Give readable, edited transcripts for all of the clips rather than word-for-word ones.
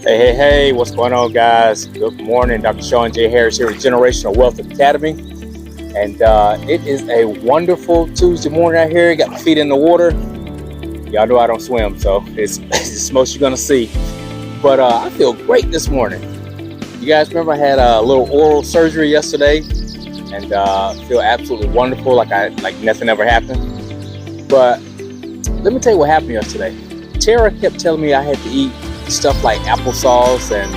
Hey, what's going on, guys? Good morning. Dr. Sean J. Harris here at Generational Wealth Academy. And it is a wonderful Tuesday morning out here. Got my feet in the water. Y'all know I don't swim, so it's the most you're going to see. But I feel great this morning. You guys remember I had a little oral surgery yesterday and feel absolutely wonderful, like nothing ever happened. But let me tell you what happened yesterday. Tara kept telling me I had to eat stuff like applesauce and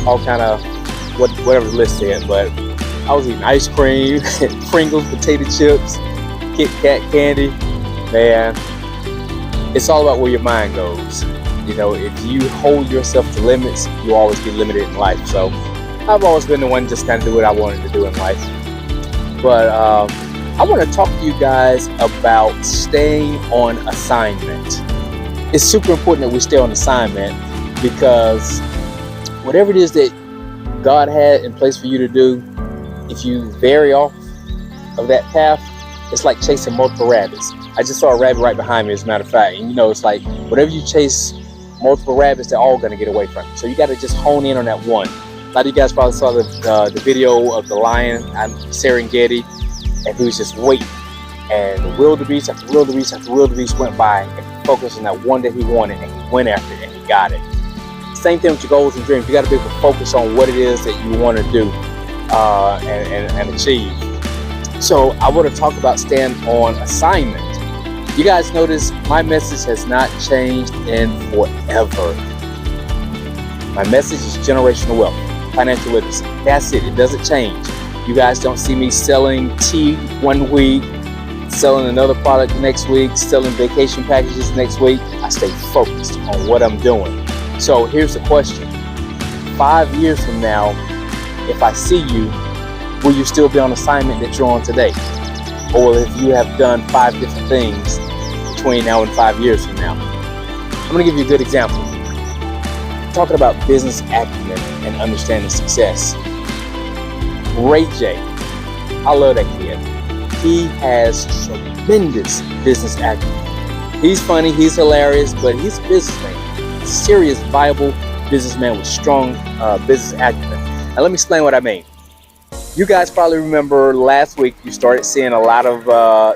all kind of whatever the list said, but I was eating ice cream, Pringles, potato chips, Kit Kat candy. Man, it's all about where your mind goes. You know, if you hold yourself to limits, you always get limited in life. So I've always been the one to just kind of do what I wanted to do in life. But I want to talk to you guys about staying on assignment. It's super important that we stay on assignment, because whatever it is that God had in place for you to do, if you vary off of that path, it's like chasing multiple rabbits. I just saw a rabbit right behind me, as a matter of fact. And you know, it's like whatever you chase multiple rabbits, they're all going to get away from you. So you got to just hone in on that one. A lot of you guys probably saw the video of the lion on Serengeti, and he was just waiting. And the wildebeest after wildebeest after wildebeest went by, and he focused on that one that he wanted, and he went after it, and he got it. Same thing with your goals and dreams. You got to be able to focus on what it is that you want to do and achieve. So I want to talk about staying on assignment. You guys notice my message has not changed in forever. My message is generational wealth, financial literacy. That's it. It doesn't change. You guys don't see me selling tea one week, selling another product next week, selling vacation packages next week. I stay focused on what I'm doing. So here's the question. 5 years from now, if I see you, will you still be on assignment that you're on today? Or if you have done 5 different things between now and 5 years from now? I'm going to give you a good example. Talking about business acumen and understanding success. Ray J, I love that kid. He has tremendous business acumen. He's funny, he's hilarious, but he's a businessman. Serious, viable businessman with strong business acumen. And let me explain what I mean. You guys probably remember last week you started seeing a lot of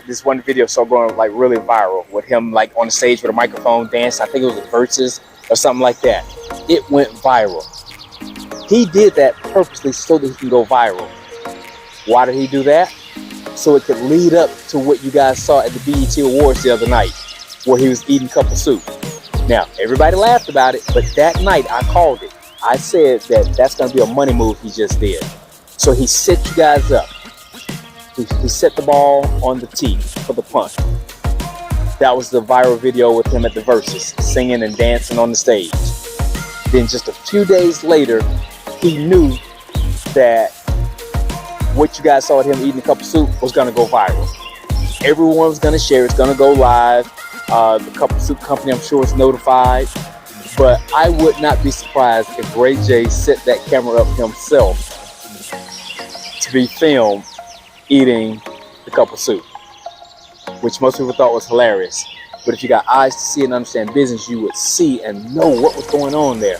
this one video started going like really viral with him like on the stage with a microphone dancing. I think it was the Versus or something like that. It went viral. He did that purposely so that he can go viral. Why did he do that? So it could lead up to what you guys saw at the BET Awards the other night, where he was eating couple soup. Now, everybody laughed about it, but that night I called it. I said that that's going to be a money move he just did. So he set you guys up. He set the ball on the tee for the punt. That was the viral video with him at the Versus, singing and dancing on the stage. Then just a few days later, he knew that what you guys saw at him eating a cup of soup was going to go viral. Everyone was going to share. It's going to go live. The Cup of Soup Company, I'm sure, is notified. But I would not be surprised if Ray J set that camera up himself to be filmed eating the cup of soup, which most people thought was hilarious. But if you got eyes to see and understand business, you would see and know what was going on there.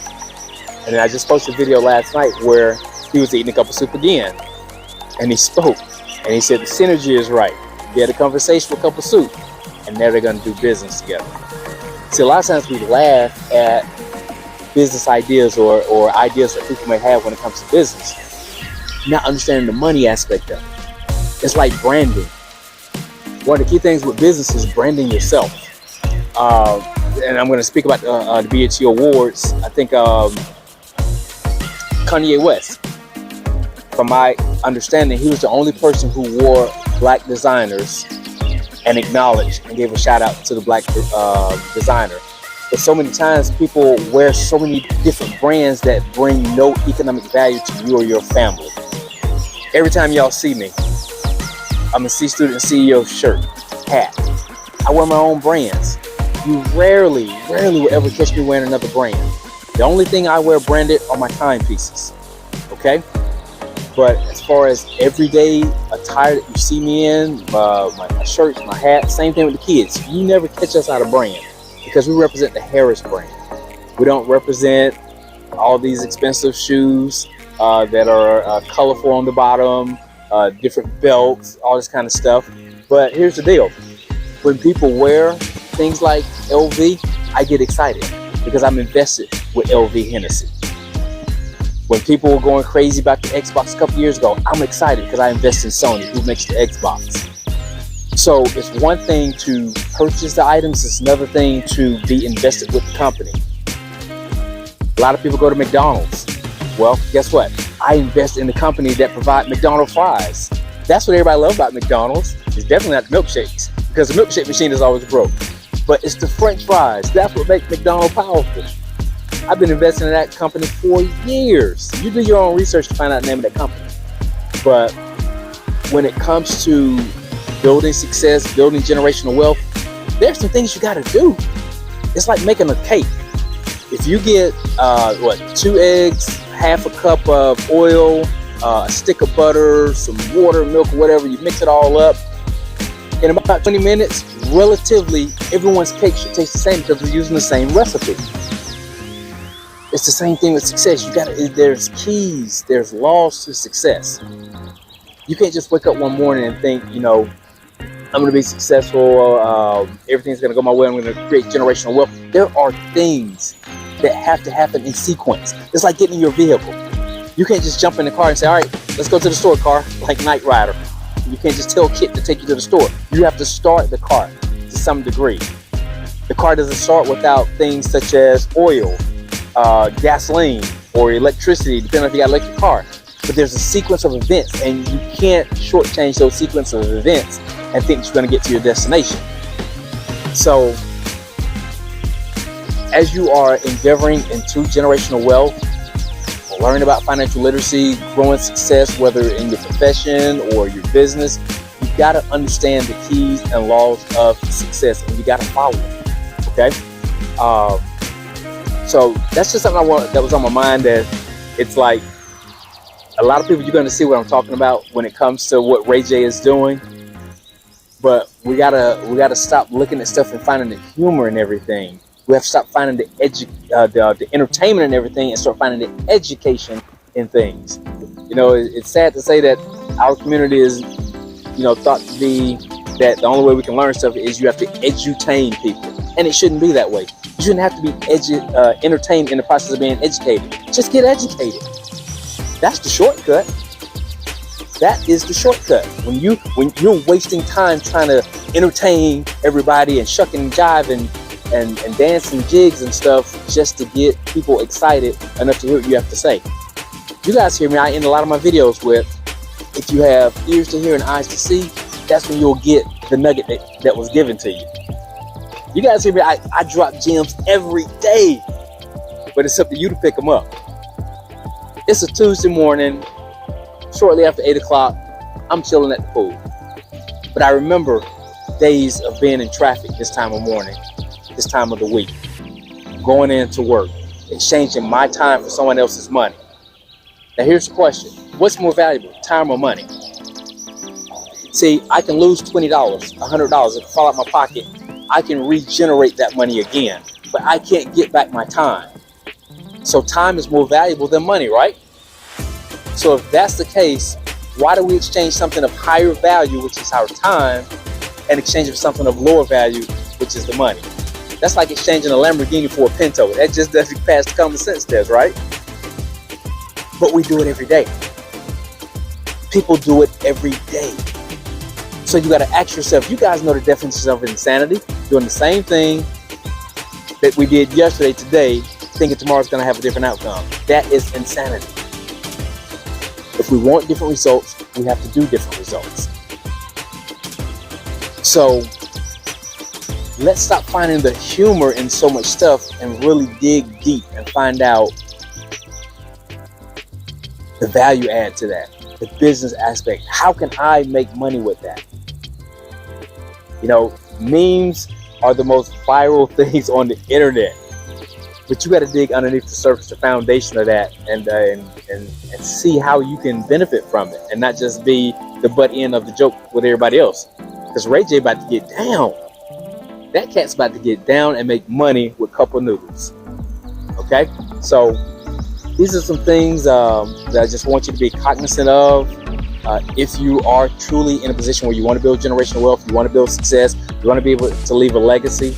And then I just posted a video last night where he was eating a cup of soup again. And he spoke. And he said the synergy is right. He had a conversation with a cup of soup. And now they're going to do business together. See, a lot of times we laugh at business ideas or ideas that people may have when it comes to business, not understanding the money aspect of it. It's like branding. One of the key things with business is branding yourself. And I'm going to speak about the BET Awards. I think Kanye West, from my understanding, he was the only person who wore black designers and acknowledged and gave a shout out to the black designer. But so many times people wear so many different brands that bring no economic value to you or your family. Every time y'all see me, I'm a C Student CEO shirt, hat. I wear my own brands. You rarely will ever catch me wearing another brand. The only thing I wear branded are my timepieces, okay? But as far as everyday attire that you see me in, my shirts, my hat, same thing with the kids. You never catch us out of brand because we represent the Harris brand. We don't represent all these expensive shoes that are colorful on the bottom, different belts, all this kind of stuff. But here's the deal. When people wear things like LV, I get excited because I'm invested with LV Hennessy. When people were going crazy about the Xbox a couple years ago, I'm excited because I invest in Sony, who makes the Xbox. So it's one thing to purchase the items, it's another thing to be invested with the company. A lot of people go to McDonald's. Well, guess what? I invest in the company that provide McDonald's fries. That's what everybody loves about McDonald's. It's definitely not the milkshakes, because the milkshake machine is always broke. But it's the French fries. That's what makes McDonald's powerful. I've been investing in that company for years. You do your own research to find out the name of that company. But when it comes to building success, building generational wealth, there's some things you got to do. It's like making a cake. If you get 2 eggs, half a cup of oil, a stick of butter, some water, milk, or whatever, you mix it all up. In about 20 minutes, relatively, everyone's cake should taste the same because they're using the same recipe. It's the same thing with success. There's keys, there's laws to success. You can't just wake up one morning and think, I'm going to be successful, everything's going to go my way, I'm going to create generational wealth. There are things that have to happen in sequence. It's like getting in your vehicle. You can't just jump in the car and say, all right, let's go to the store, car, like Knight Rider. You can't just tell Kit to take you to the store. You have to start the car to some degree. The car doesn't start without things such as oil, gasoline, or electricity, depending on if you got an electric car. But there's a sequence of events, and you can't shortchange those sequence of events and think you're going to get to your destination. So, as you are endeavoring into generational wealth, learning about financial literacy, growing success, whether in your profession or your business, you got to understand the keys and laws of success, and you got to follow them. Okay? So that's just something that was on my mind. That it's like a lot of people, you're going to see what I'm talking about when it comes to what Ray J is doing. But we gotta stop looking at stuff and finding the humor in everything. We have to stop finding the entertainment in everything and start finding the education in things. It's sad to say that our community is, thought to be that the only way we can learn stuff is you have to edutain people, and it shouldn't be that way. You shouldn't have to be entertained in the process of being educated. Just get educated. That's the shortcut. That is the shortcut. When you're wasting time trying to entertain everybody and shucking and jiving and dancing jigs and stuff just to get people excited enough to hear what you have to say. You guys hear me, I end a lot of my videos with, if you have ears to hear and eyes to see, that's when you'll get the nugget that was given to you. You guys hear me, I drop gems every day, but it's up to you to pick them up. It's a Tuesday morning, shortly after 8 o'clock, I'm chilling at the pool. But I remember days of being in traffic this time of morning, this time of the week, going into work, exchanging my time for someone else's money. Now here's the question. What's more valuable, time or money? See, I can lose $20, $100, it can fall out my pocket. I can regenerate that money again, but I can't get back my time. So time is more valuable than money, right? So if that's the case, why do we exchange something of higher value, which is our time, and exchange it for something of lower value, which is the money? That's like exchanging a Lamborghini for a Pinto. That just doesn't pass the common sense test, right? But we do it every day. People do it every day. So you got to ask yourself, you guys know the definition of insanity, doing the same thing that we did yesterday, today, thinking tomorrow's going to have a different outcome. That is insanity. If we want different results, we have to do different results. So let's stop finding the humor in so much stuff and really dig deep and find out the value add to that, the business aspect. How can I make money with that? Memes are the most viral things on the internet. But you got to dig underneath the surface, the foundation of that, and see how you can benefit from it, and not just be the butt end of the joke with everybody else. Because Ray J about to get down. That cat's about to get down and make money with cup of noodles. Okay, so These are some things that I just want you to be cognizant of. If you are truly in a position where you want to build generational wealth, you want to build success, you want to be able to leave a legacy,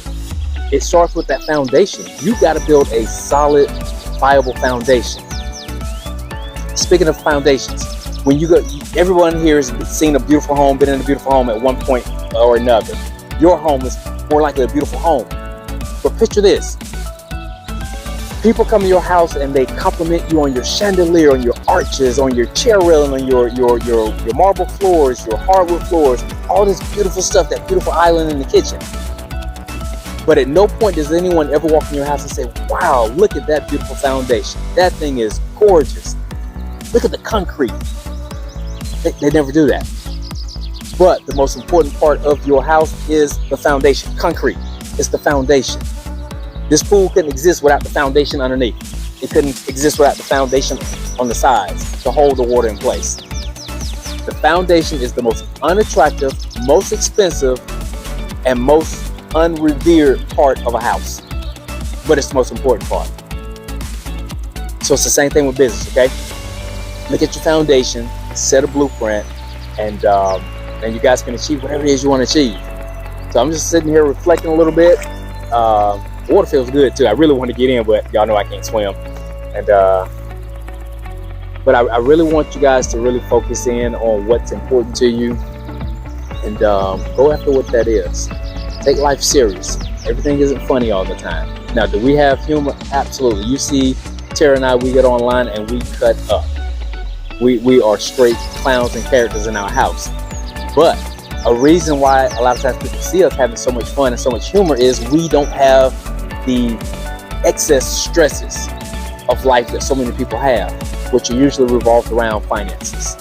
it starts with that foundation. You got to build a solid, viable foundation. Speaking of foundations, when you go, everyone here has seen a beautiful home, been in a beautiful home at one point or another. Your home is more likely a beautiful home. But picture this. People come to your house and they compliment you on your chandelier, on your arches, on your chair railing, on your marble floors, your hardwood floors, all this beautiful stuff, that beautiful island in the kitchen. But at no point does anyone ever walk in your house and say, wow, look at that beautiful foundation. That thing is gorgeous. Look at the concrete. They never do that. But the most important part of your house is the foundation. Concrete. It's the foundation. This pool couldn't exist without the foundation underneath. It couldn't exist without the foundation on the sides to hold the water in place. The foundation is the most unattractive, most expensive, and most unrevered part of a house. But it's the most important part. So it's the same thing with business, okay? Look at your foundation, set a blueprint, and you guys can achieve whatever it is you want to achieve. So I'm just sitting here reflecting a little bit. Water feels good too. I really want to get in, but y'all know I can't swim. And but I really want you guys to really focus in on what's important to you, and go after what that is. Take life serious. Everything isn't funny all the time. Now, do we have humor? Absolutely. You see Tara and I, we get online and we cut up. We are straight clowns and characters in our house. But a reason why a lot of times people see us having so much fun and so much humor is we don't have the excess stresses of life that so many people have, which are usually revolved around finances.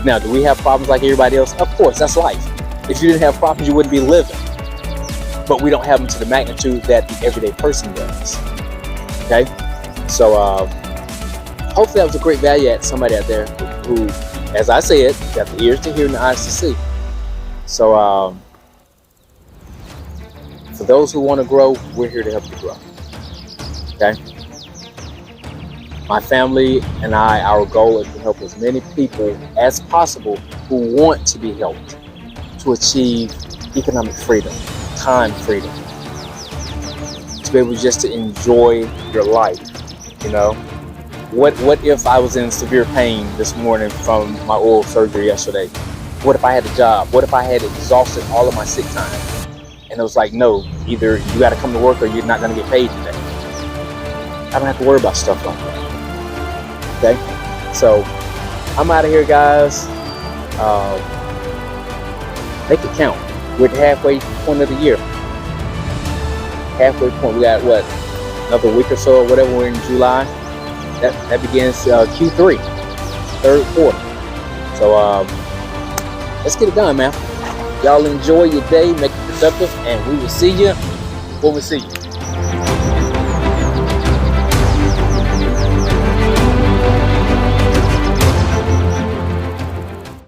Now, do we have problems like everybody else? Of course, that's life. If you didn't have problems, you wouldn't be living. But we don't have them to the magnitude that the everyday person does. Okay? So, hopefully that was a great value at somebody out there who, as I said, got the ears to hear and the eyes to see. So, for those who want to grow, we're here to help you grow. Okay? My family and I, our goal is to help as many people as possible who want to be helped to achieve economic freedom, time freedom, to be able just to enjoy your life. You know, what if I was in severe pain this morning from my oral surgery yesterday? What if I had a job? What if I had exhausted all of my sick time? And it was like, no, either you got to come to work or you're not going to get paid today. I don't have to worry about stuff like that. Okay? So, I'm out of here, guys. Make it count. We're at the halfway point of the year. Halfway point. We got, what, another week or so or whatever. We're in July. That begins Q3, third quarter. So, let's get it done, man. Y'all enjoy your day, make it productive, and we will see you when we see you.